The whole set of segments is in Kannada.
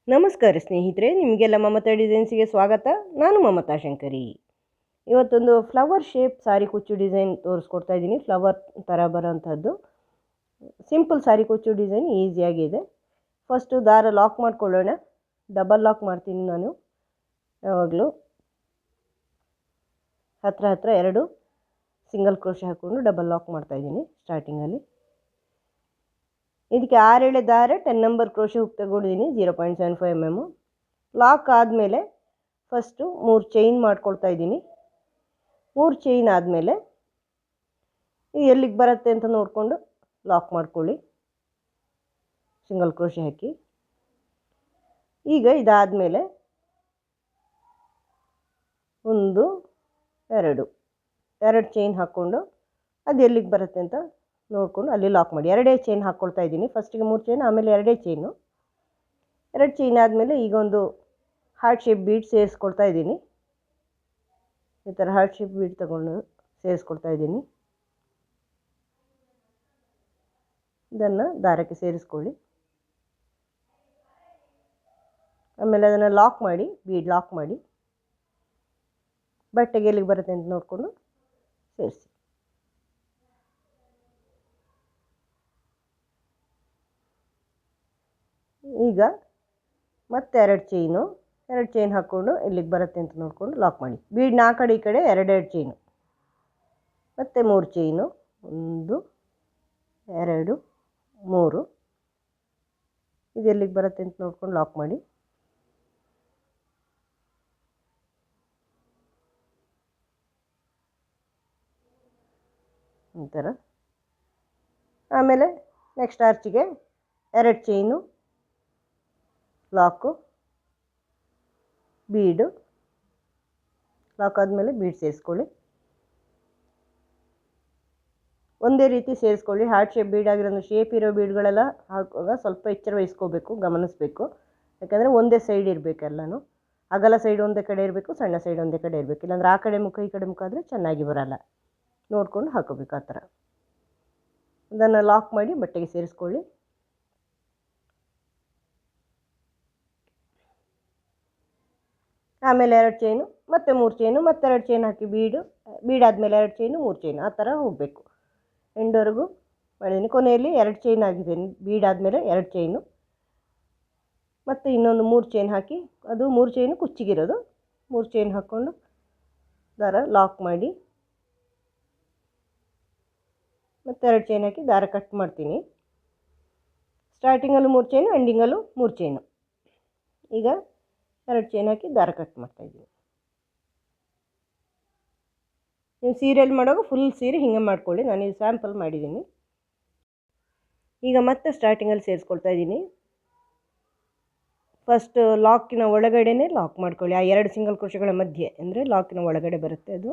ನಮಸ್ಕಾರ ಸ್ನೇಹಿತರೆ, ನಿಮಗೆಲ್ಲ ಮಮತಾ ಡಿಸೈನ್ಸಿಗೆ ಸ್ವಾಗತ. ನಾನು ಮಮತಾ ಶಂಕರಿ. ಇವತ್ತೊಂದು ಫ್ಲವರ್ ಶೇಪ್ ಸಾರಿ ಕುಚ್ಚು ಡಿಸೈನ್ ತೋರಿಸ್ಕೊಡ್ತಾ ಇದ್ದೀನಿ. ಫ್ಲವರ್ ಥರ ಬರೋಂಥದ್ದು ಸಿಂಪಲ್ ಸಾರಿ ಕುಚ್ಚು ಡಿಸೈನ್ ಈಸಿಯಾಗಿದೆ. ಫಸ್ಟು ದಾರ ಲಾಕ್ ಮಾಡ್ಕೊಳ್ಳೋಣ. ಡಬಲ್ ಲಾಕ್ ಮಾಡ್ತೀನಿ ನಾನು. ಯಾವಾಗಲೂ ಹತ್ರ ಎರಡು ಸಿಂಗಲ್ ಕ್ರೋಶೆ ಹಾಕ್ಕೊಂಡು ಡಬಲ್ ಲಾಕ್ ಮಾಡ್ತಾಯಿದ್ದೀನಿ ಸ್ಟಾರ್ಟಿಂಗಲ್ಲಿ. ಇದಕ್ಕೆ 6 ಎಳೆ ದಾರ 10 ನಂಬರ್ ಕ್ರೋಶೆ ಹುಕ್ ತಗೊಂಡಿದ್ದೀನಿ 0.75 mm. ಲಾಕ್ ಆದಮೇಲೆ ಫಸ್ಟು 3 ಚೈನ್ ಮಾಡ್ಕೊಳ್ತಾ ಇದ್ದೀನಿ. 3 ಚೈನ್ ಆದಮೇಲೆ ಎಲ್ಲಿಗೆ ಬರುತ್ತೆ ಅಂತ ನೋಡಿಕೊಂಡು ಲಾಕ್ ಮಾಡ್ಕೊಳ್ಳಿ, ಸಿಂಗಲ್ ಕ್ರೋಶೆ ಹಾಕಿ. ಈಗ ಇದಾದಮೇಲೆ 1 2 ಚೈನ್ ಹಾಕ್ಕೊಂಡು ಅದು ಎಲ್ಲಿಗೆ ಬರುತ್ತೆ ಅಂತ ನೋಡಿಕೊಂಡು ಅಲ್ಲಿ ಲಾಕ್ ಮಾಡಿ. 2 ಚೈನ್ ಹಾಕ್ಕೊಳ್ತಾ ಇದ್ದೀನಿ. ಫಸ್ಟಿಗೆ 3 ಚೈನ್, ಆಮೇಲೆ 2 ಚೈನು. 2 ಚೈನ್ ಆದಮೇಲೆ ಈಗ ಒಂದು ಹಾರ್ಟ್ ಶೇಪ್ ಬೀಡ್ ಸೇರಿಸ್ಕೊಳ್ತಾ ಇದ್ದೀನಿ. ಈ ಥರ ಹಾರ್ಟ್ ಶೇಪ್ ಬೀಡ್ ತಗೊಂಡು ಸೇರಿಸ್ಕೊಳ್ತಾ ಇದ್ದೀನಿ. ಇದನ್ನು ದಾರಕ್ಕೆ ಸೇರಿಸ್ಕೊಳ್ಳಿ. ಆಮೇಲೆ ಅದನ್ನು ಲಾಕ್ ಮಾಡಿ, ಬೀಡ್ ಲಾಕ್ ಮಾಡಿ ಬಟ್ಟೆಗೆ ಎಲ್ಲಿಗೆ ಬರುತ್ತೆ ಅಂತ ನೋಡಿಕೊಂಡು ಸೇರಿಸಿ. ಈಗ ಮತ್ತೆ 2 ಚೈನ್ ಹಾಕ್ಕೊಂಡು ಇಲ್ಲಿಗೆ ಬರುತ್ತೆ ಅಂತ ನೋಡಿಕೊಂಡು ಲಾಕ್ ಮಾಡಿ. ಬೀಡ್ನ ಆ ಕಡೆ ಈ ಕಡೆ 2 ಚೈನು, ಮತ್ತು 3 ಚೈನು. 1 2 3 ಇದು ಎಲ್ಲಿಗೆ ಬರುತ್ತೆ ಅಂತ ನೋಡ್ಕೊಂಡು ಲಾಕ್ ಮಾಡಿ. ಈ ಥರ. ಆಮೇಲೆ ನೆಕ್ಸ್ಟ್ ಆರ್ಚಿಗೆ 2 ಚೈನು, ಲಾಕು, ಬೀಡು. ಲಾಕ್ ಆದಮೇಲೆ ಬೀಡ್ ಸೇರಿಸ್ಕೊಳ್ಳಿ. ಒಂದೇ ರೀತಿ ಸೇರಿಸ್ಕೊಳ್ಳಿ. ಹಾರ್ಟ್ ಶೇಪ್ ಬೀಡ್ ಆಗಿರೋದು ಶೇಪ್ ಇರೋ ಬೀಡ್ಗಳೆಲ್ಲ ಹಾಕುವಾಗ ಸ್ವಲ್ಪ ಎಚ್ಚರ ವಹಿಸ್ಕೋಬೇಕು, ಗಮನಿಸಬೇಕು. ಯಾಕಂದರೆ ಒಂದೇ ಸೈಡ್ ಇರಬೇಕು ಎಲ್ಲನೂ. ಅಗಲ ಸೈಡ್ ಒಂದೇ ಕಡೆ ಇರಬೇಕು, ಸಣ್ಣ ಸೈಡ್ ಒಂದೇ ಕಡೆ ಇರಬೇಕು. ಇಲ್ಲಾಂದ್ರೆ ಆ ಕಡೆ ಮುಖ ಈ ಕಡೆ ಮುಖ ಆದರೆ ಚೆನ್ನಾಗಿ ಬರೋಲ್ಲ. ನೋಡಿಕೊಂಡು ಹಾಕೋಬೇಕು ಆ ಥರ. ಅದನ್ನು ಲಾಕ್ ಮಾಡಿ ಬಟ್ಟೆಗೆ ಸೇರಿಸ್ಕೊಳ್ಳಿ. ಆಮೇಲೆ 2 ಚೈನು, ಮತ್ತೆ 3 ಚೈನು, ಮತ್ತೆ 2 ಚೈನ್ ಹಾಕಿ ಬೀಡಾದಮೇಲೆ 2 ಚೈನು, 3 ಚೈನು ಆ ಥರ ಹೋಗಬೇಕು. ಎಂಡ್ವರೆಗೂ ಮಾಡಿದ್ದೀನಿ. ಕೊನೆಯಲ್ಲಿ 2 ಚೈನ್ ಆಗಿದೆ. ಬೀಡಾದಮೇಲೆ 2 ಚೈನು, ಮತ್ತು ಇನ್ನೊಂದು 3 ಚೈನ್ ಹಾಕಿ, ಅದು 3 ಚೈನು ಕುಚ್ಚಿಗಿರೋದು. 3 ಚೈನ್ ಹಾಕ್ಕೊಂಡು ದಾರ ಲಾಕ್ ಮಾಡಿ, ಮತ್ತು 2 ಚೈನ್ ಹಾಕಿ ದಾರ ಕಟ್ ಮಾಡ್ತೀನಿ. ಸ್ಟಾರ್ಟಿಂಗಲ್ಲೂ 3 ಚೈನು, ಎಂಡಿಂಗಲ್ಲೂ 3 ಚೈನು. ಈಗ 2 ಚೈನ್ ಹಾಕಿ ದಾರ ಕಟ್ ಮಾಡ್ತಾಯಿದ್ದೀನಿ. ನೀವು ಸೀರೆಯಲ್ಲಿ ಮಾಡುವಾಗ ಫುಲ್ ಸೀರೆ ಹಿಂಗೆ ಮಾಡ್ಕೊಳ್ಳಿ. ನಾನು ಇದು ಸ್ಯಾಂಪಲ್ ಮಾಡಿದ್ದೀನಿ. ಈಗ ಮತ್ತೆ ಸ್ಟಾರ್ಟಿಂಗಲ್ಲಿ ಸೇರಿಸ್ಕೊಳ್ತಾ ಇದ್ದೀನಿ. ಫಸ್ಟ್ ಲಾಕಿನ ಒಳಗಡೆನೇ ಲಾಕ್ ಮಾಡ್ಕೊಳ್ಳಿ. ಆ 2 ಸಿಂಗಲ್ ಕ್ರೋಶೆಗಳ ಮಧ್ಯೆ, ಅಂದರೆ ಲಾಕಿನ ಒಳಗಡೆ ಬರುತ್ತೆ ಅದು.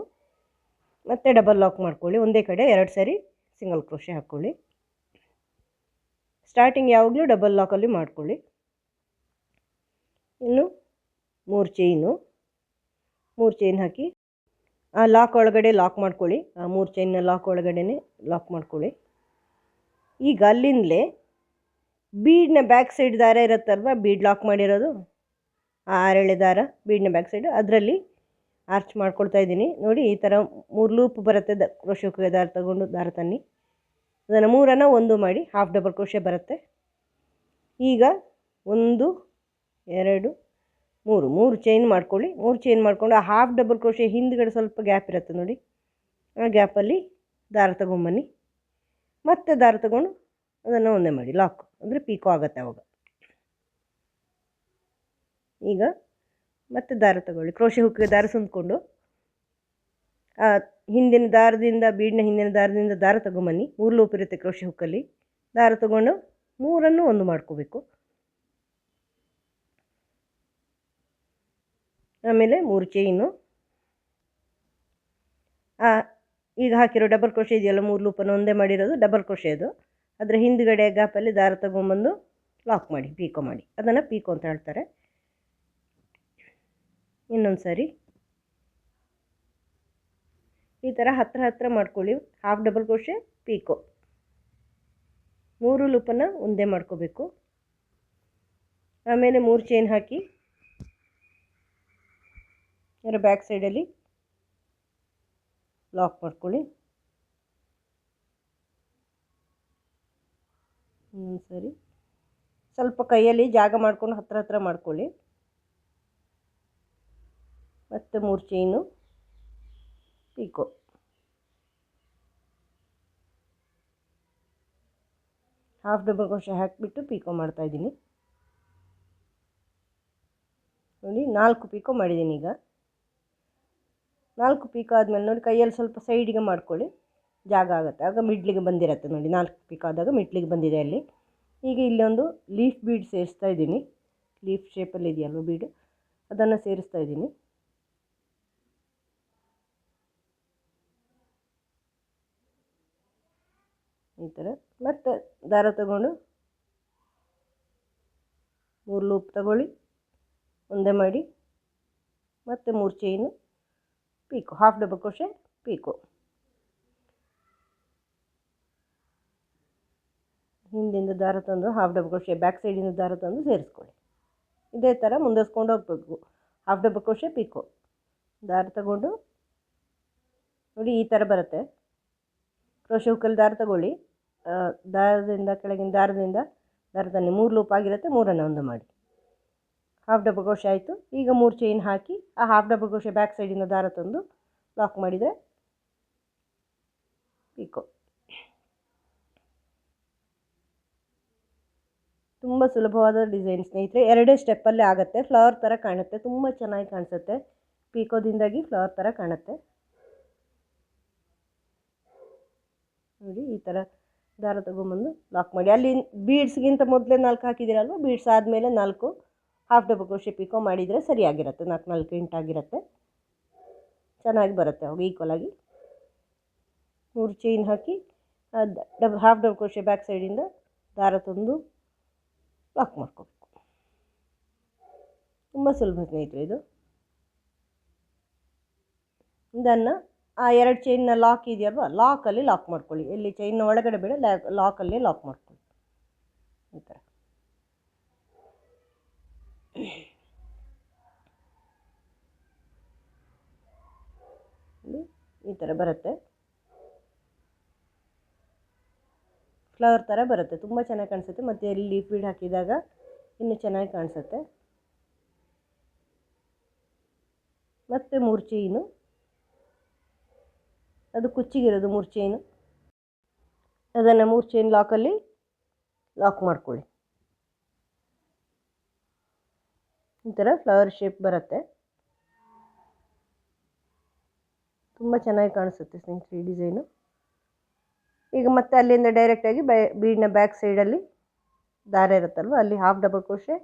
ಮತ್ತೆ ಡಬಲ್ ಲಾಕ್ ಮಾಡ್ಕೊಳ್ಳಿ. ಒಂದೇ ಕಡೆ 2 ಸಾರಿ ಸಿಂಗಲ್ ಕ್ರೋಶೆ ಹಾಕ್ಕೊಳ್ಳಿ. ಸ್ಟಾರ್ಟಿಂಗ್ ಯಾವಾಗಲೂ ಡಬಲ್ ಲಾಕಲ್ಲಿ ಮಾಡ್ಕೊಳ್ಳಿ. ಇನ್ನು 3 ಚೈನ್ ಹಾಕಿ ಆ ಲಾಕ್ ಒಳಗಡೆ ಲಾಕ್ ಮಾಡ್ಕೊಳ್ಳಿ. ಆ 3 ಚೈನ್ನ ಲಾಕ್ ಒಳಗಡೆನೇ ಲಾಕ್ ಮಾಡ್ಕೊಳ್ಳಿ. ಈಗ ಅಲ್ಲಿಂದಲೇ ಬೀಡ್ನ ಬ್ಯಾಕ್ ಸೈಡ್ ದಾರ ಇರುತ್ತಲ್ವ, ಬೀಡ್ ಲಾಕ್ ಮಾಡಿರೋದು, ಆ 6 ಎಳೆ ದಾರ ಬೀಡ್ನ ಬ್ಯಾಕ್ ಸೈಡು, ಅದರಲ್ಲಿ ಆರ್ಚ್ ಮಾಡ್ಕೊಳ್ತಾ ಇದ್ದೀನಿ. ನೋಡಿ, ಈ ಥರ 3 ಲೂಪ್ ಬರುತ್ತೆ. ಕ್ರೋಶೆ ದಾರ ತಗೊಂಡು ದಾರ ತನ್ನಿ. ಅದನ್ನು 3ಅನ್ನು 1 ಮಾಡಿ ಹಾಫ್ ಡಬಲ್ ಕ್ರೋಶೆ ಬರುತ್ತೆ. ಈಗ 1 2 3 ಚೈನ್ ಮಾಡ್ಕೊಳ್ಳಿ. 3 ಚೈನ್ ಮಾಡಿಕೊಂಡು ಆ ಹಾಫ್ ಡಬಲ್ ಕ್ರೋಶೆ ಹಿಂದ್ಗಡೆ ಸ್ವಲ್ಪ ಗ್ಯಾಪ್ ಇರುತ್ತೆ ನೋಡಿ, ಆ ಗ್ಯಾಪಲ್ಲಿ ದಾರ ತಗೊಂಬನ್ನಿ. ಮತ್ತೆ ದಾರ ತಗೊಂಡು ಅದನ್ನು ಒಂದೇ ಮಾಡಿ ಲಾಕ್, ಅಂದರೆ ಪೀಕೋ ಆಗುತ್ತೆ ಅವಾಗ. ಈಗ ಮತ್ತೆ ದಾರ ತಗೊಳ್ಳಿ. ಕ್ರೋಶೆ ಹುಕ್ಕಿಗೆ ದಾರ ಸುಂದ್ಕೊಂಡು ಆ ಹಿಂದಿನ ದಾರದಿಂದ, ಬೀಡ್ನ ಹಿಂದಿನ ದಾರದಿಂದ ದಾರ ತಗೊಂಬನ್ನಿ. 3 ಲೂಪ್ ಇರುತ್ತೆ ಕ್ರೋಶೆ ಹುಕ್ಕಲ್ಲಿ. ದಾರ ತಗೊಂಡು 3ಅನ್ನು 1 ಮಾಡ್ಕೋಬೇಕು. ಆಮೇಲೆ 3 ಚೈನು, ಈಗ ಹಾಕಿರೋ ಡಬಲ್ ಕ್ರೋಶೆ ಇದೆಯಲ್ಲ, 3 ಲೂಪನ್ನು ಒಂದೇ ಮಾಡಿರೋದು ಡಬಲ್ ಕ್ರೋಶೆ ಅದು. ಅದರ ಹಿಂದುಗಡೆ ಗ್ಯಾಪಲ್ಲಿ ದಾರ ತಗೊಂಬಂದು ಲಾಕ್ ಮಾಡಿ, ಪೀಕೋ ಮಾಡಿ. ಅದನ್ನು ಪೀಕೋ ಅಂತ ಹೇಳ್ತಾರೆ. ಇನ್ನೊಂದು ಸಾರಿ ಈ ಥರ ಹತ್ರ ಮಾಡ್ಕೊಳ್ಳಿ. ಹಾಫ್ ಡಬಲ್ ಕ್ರೋಶೆ, ಪೀಕೋ, 3 ಲೂಪನ್ನು ಒಂದೇ ಮಾಡ್ಕೋಬೇಕು. ಆಮೇಲೆ 3 ಚೈನ್ ಹಾಕಿ ಇದರ ಬ್ಯಾಕ್ ಸೈಡಲ್ಲಿ ಲಾಕ್ ಮಾಡ್ಕೊಳ್ಳಿ. ಸರಿ, ಸ್ವಲ್ಪ ಕೈಯಲ್ಲಿ ಜಾಗ ಮಾಡ್ಕೊಂಡು ಹತ್ರ ಮಾಡ್ಕೊಳ್ಳಿ. ಮತ್ತು 3 chain pico. Half double crochet ಹಾಕಿಬಿಟ್ಟು ಪೀಕೋ ಮಾಡ್ತಾಯಿದ್ದೀನಿ ನೋಡಿ. 4 ಪೀಕೋ ಮಾಡಿದ್ದೀನಿ. ಈಗ 4 ಪೀಕೋ ಆದಮೇಲೆ ನೋಡಿ ಕೈಯಲ್ಲಿ ಸ್ವಲ್ಪ ಸೈಡಿಗೆ ಮಾಡ್ಕೊಳ್ಳಿ, ಜಾಗ ಆಗುತ್ತೆ, ಆಗ ಮಿಡ್ಲಿಗೆ ಬಂದಿರುತ್ತೆ ನೋಡಿ. 4 ಪೀಕೋ ಆದಾಗ ಮಿಡ್ಲಿಗೆ ಬಂದಿದೆ ಅಲ್ಲಿ. ಈಗ ಇಲ್ಲೊಂದು ಲೀಫ್ ಬೀಡ್ ಸೇರಿಸ್ತಾ ಇದ್ದೀನಿ. ಲೀಫ್ ಶೇಪಲ್ಲಿ ಇದೆಯಲ್ವ ಬೀಡು, ಅದನ್ನು ಸೇರಿಸ್ತಾ ಇದ್ದೀನಿ. ಈ ಥರ ಮತ್ತೆ ದಾರ ತಗೊಂಡು 3 ಲೂಪ್ ತಗೊಳ್ಳಿ, ಒಂದೇ ಮಾಡಿ, ಮತ್ತು 3 chain pico, half double crochet pico. ಹಿಂದಿಂದ ದಾರ ತಂದು ಹಾಫ್ ಡಬಲ್ ಕ್ರೋಶೆ ಬ್ಯಾಕ್ ಸೈಡಿಂದ ದಾರ ತಂದು ಸೇರಿಸ್ಕೊಳ್ಳಿ. ಇದೇ ಥರ ಮುಂದುವರ್ಸ್ಕೊಂಡು ಹೋಗಬೇಕು. ಹಾಫ್ ಡಬಲ್ ಕ್ರೋಶೆ ಪೀಕೋ, ದಾರ ತಗೊಂಡು ನೋಡಿ ಈ ಥರ ಬರುತ್ತೆ. ಕ್ರೋಶೆ ಹುಕ್ಕಲ್ಲಿ ದಾರ ತಗೊಳ್ಳಿ, ದಾರದಿಂದ ಕೆಳಗಿನ ದಾರದಿಂದ ದಾರ ತನ್ನಿ. 3 ಲೂಪ್ ಆಗಿರುತ್ತೆ, 3ಅನ್ನು ಒಂದು ಮಾಡಿ. ಹಾಫ್ ಡಬಲ್ ಕ್ರೋಶೆ ಆಯಿತು. ಈಗ 3 ಚೈನ್ ಹಾಕಿ ಆ ಹಾಫ್ ಡಬಲ್ ಕ್ರೋಶೆ ಬ್ಯಾಕ್ ಸೈಡಿಂದ ದಾರ ತಂದು ಲಾಕ್ ಮಾಡಿದರೆ ಪೀಕೋ. ತುಂಬ ಸುಲಭವಾದ ಡಿಸೈನ್ ಸ್ನೇಹಿತರೆ. 2 ಸ್ಟೆಪ್ಪಲ್ಲೇ ಆಗುತ್ತೆ. ಫ್ಲವರ್ ಥರ ಕಾಣುತ್ತೆ, ತುಂಬ ಚೆನ್ನಾಗಿ ಕಾಣಿಸುತ್ತೆ. ಪೀಕೋದಿಂದಾಗಿ ಫ್ಲವರ್ ಥರ ಕಾಣುತ್ತೆ ನೋಡಿ. ಈ ಥರ ದಾರ ತಗೊಂಬಂದು ಲಾಕ್ ಮಾಡಿ. ಅಲ್ಲಿ ಬೀಡ್ಸ್ಗಿಂತ ಮೊದಲೇ 4 ಹಾಕಿದ್ದೀರಲ್ವ, ಬೀಡ್ಸ್ ಆದಮೇಲೆ 4 ಹಾಫ್ ಡಬಲ್ ಕ್ರೋಶೆ ಪೀಕೋ ಮಾಡಿದರೆ ಸರಿಯಾಗಿರುತ್ತೆ. 4 ಇಂಟಾಗಿರುತ್ತೆ, ಚೆನ್ನಾಗಿ ಬರುತ್ತೆ ಅವಾಗ ಈಕ್ವಲಾಗಿ. 3 ಚೈನ್ ಹಾಕಿ ಹಾಫ್ ಡಬಲ್ ಕ್ರೋಶೆ ಬ್ಯಾಕ್ ಸೈಡಿಂದ ದಾರ ತಂದು ಲಾಕ್ ಮಾಡ್ಕೋಬೇಕು. ತುಂಬ ಸುಲಭ ಸ್ನೇಹಿತರೆ ಇದು. ಇದನ್ನು ಆ 2 ಚೈನ್ನ ಲಾಕ್ ಇದೆಯಲ್ವ, ಲಾಕಲ್ಲಿ ಲಾಕ್ ಮಾಡ್ಕೊಳ್ಳಿ. ಎಲ್ಲಿ ಚೈನ್ನ ಒಳಗಡೆ ಬೇಡ, ಲಾಕಲ್ಲಿ ಲಾಕ್ ಮಾಡ್ಕೊಳ್ಳಿ. ಈ ಥರ ಈ ಥರ ಬರುತ್ತೆ. ಫ್ಲವರ್ ಥರ ಬರುತ್ತೆ, ತುಂಬ ಚೆನ್ನಾಗಿ ಕಾಣಿಸುತ್ತೆ. ಮತ್ತು ಎಲ್ಲಿ ಲೀಫ್ ಬೀಡ್ ಹಾಕಿದಾಗ ಇನ್ನೂ ಚೆನ್ನಾಗಿ ಕಾಣಿಸುತ್ತೆ. ಮತ್ತು 3 ಚೈನು, ಅದು ಕುಚ್ಚಿಗಿರೋದು 3 ಚೈನು, ಅದನ್ನು 3 ಚೈನ್ ಲಾಕಲ್ಲಿ ಲಾಕ್ ಮಾಡ್ಕೊಳ್ಳಿ. ಈ ಥರ ಫ್ಲವರ್ ಶೇಪ್ ಬರುತ್ತೆ, ತುಂಬ ಚೆನ್ನಾಗಿ ಕಾಣಿಸುತ್ತೆ ಸ್ನೇಹಿತರೆ ಈ ಡಿಸೈನು. ಈಗ ಮತ್ತೆ ಅಲ್ಲಿಂದ ಡೈರೆಕ್ಟಾಗಿ ಬೀಡ್ನ ಬ್ಯಾಕ್ ಸೈಡಲ್ಲಿ ದಾರ ಇರುತ್ತಲ್ವ, ಅಲ್ಲಿ ಹಾಫ್ ಡಬಲ್ ಕ್ರೋಶೆ,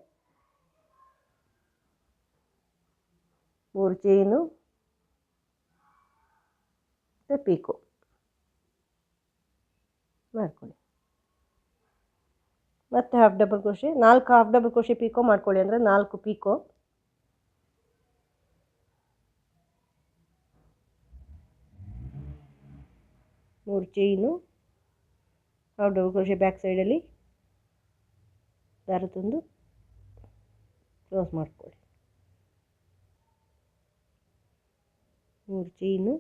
3 ಚೈನು ಮತ್ತು ಪೀಕೋ ಮಾಡ್ಕೊಳ್ಳಿ. ಮತ್ತು half double crochet, 4 half double crochet pico ಮಾಡ್ಕೊಳ್ಳಿ, ಅಂದರೆ 4 ಪೀಕೋ. ಮೂರು chain, half double crochet back ಸೈಡಲ್ಲಿ ದಾರ ತಂದು ಕ್ಲೋಸ್ ಮಾಡ್ಕೊಳ್ಳಿ. 3 chain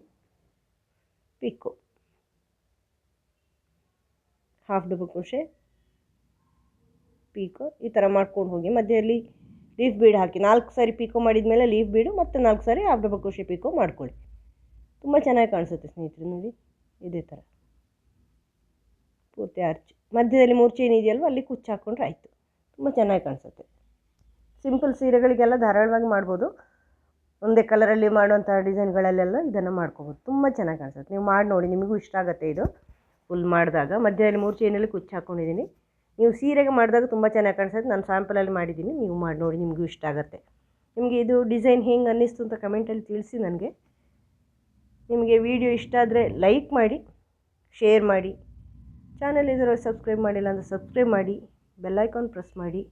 ಪಿಕ್ಕು, half double crochet pico. ಈ ಥರ ಮಾಡ್ಕೊಂಡು ಹೋಗಿ ಮಧ್ಯದಲ್ಲಿ ಲೀಫ್ ಬೀಡ್ ಹಾಕಿ 4 ಸಾರಿ ಪೀಕೋ ಮಾಡಿದ ಮೇಲೆ ಲೀಫ್ ಬೀಡು ಮತ್ತು 4 ಸಾರಿ ಹಾಫ್ ಡಬಲ್ ಕ್ರೋಶೆ ಪೀಕೋ ಮಾಡ್ಕೊಳ್ಳಿ. ತುಂಬ ಚೆನ್ನಾಗಿ ಕಾಣಿಸುತ್ತೆ ಸ್ನೇಹಿತರೆ ನೋಡಿ. ಇದೇ ಥರ ಪೂರ್ತಿ ಆರ್ಚ್ ಮಧ್ಯದಲ್ಲಿ 3 ಚೈನ್ ಇದೆಯಲ್ವ, ಅಲ್ಲಿ ಕುಚ್ಚು ಹಾಕ್ಕೊಂಡ್ರೆ ಆಯಿತು. ತುಂಬ ಚೆನ್ನಾಗಿ ಕಾಣಿಸುತ್ತೆ. ಸಿಂಪಲ್ ಸೀರೆಗಳಿಗೆಲ್ಲ ಧಾರಾಳವಾಗಿ ಮಾಡ್ಬೋದು. ಒಂದೇ ಕಲರಲ್ಲಿ ಮಾಡುವಂಥ ಡಿಸೈನ್ಗಳಲ್ಲೆಲ್ಲ ಇದನ್ನು ಮಾಡ್ಕೋಬೋದು. ತುಂಬ ಚೆನ್ನಾಗಿ ಕಾಣಿಸುತ್ತೆ. ನೀವು ಮಾಡಿ ನೋಡಿ, ನಿಮಗೂ ಇಷ್ಟ ಆಗುತ್ತೆ. ಇದು ಫುಲ್ ಮಾಡಿದಾಗ ಮಧ್ಯದಲ್ಲಿ 3 ಚೈನಲ್ಲಿ ಕುಚ್ಚು ಹಾಕ್ಕೊಂಡಿದ್ದೀನಿ. ನೀವು ಸೀರೆಗೆ ಮಾಡಿದಾಗ ತುಂಬ ಚೆನ್ನಾಗಿ ಕಾಣಿಸುತ್ತೆ. ನಾನು ಸ್ಯಾಂಪಲಲ್ಲಿ ಮಾಡಿದ್ದೀನಿ, ನೀವು ಮಾಡಿ ನೋಡಿ, ನಿಮಗೂ ಇಷ್ಟ ಆಗುತ್ತೆ. ನಿಮಗೆ ಇದು ಡಿಸೈನ್ ಹೆಂಗೆ ಅನ್ನಿಸ್ತು ಅಂತ ಕಮೆಂಟಲ್ಲಿ ತಿಳಿಸಿ ನನಗೆ. ನಿಮಗೆ ವಿಡಿಯೋ ಇಷ್ಟ ಆದರೆ ಲೈಕ್ ಮಾಡಿ, ಶೇರ್ ಮಾಡಿ. ಚಾನಲ್ ಇದರ ಸಬ್ಸ್ಕ್ರೈಬ್ ಮಾಡಿಲ್ಲ ಅಂದರೆ ಸಬ್ಸ್ಕ್ರೈಬ್ ಮಾಡಿ, ಬೆಲ್ ಐಕಾನ್ ಪ್ರೆಸ್ ಮಾಡಿ,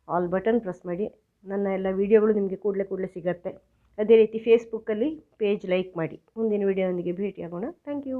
ಆಲ್ ಬಟನ್ ಪ್ರೆಸ್ ಮಾಡಿ. ನನ್ನ ಎಲ್ಲ ವೀಡಿಯೋಗಳು ನಿಮಗೆ ಕೂಡಲೇ ಸಿಗುತ್ತೆ. ಅದೇ ರೀತಿ ಫೇಸ್ಬುಕ್ಕಲ್ಲಿ ಪೇಜ್ ಲೈಕ್ ಮಾಡಿ. ಮುಂದಿನ ವೀಡಿಯೋದೊಂದಿಗೆ ಭೇಟಿಯಾಗೋಣ. Thank you.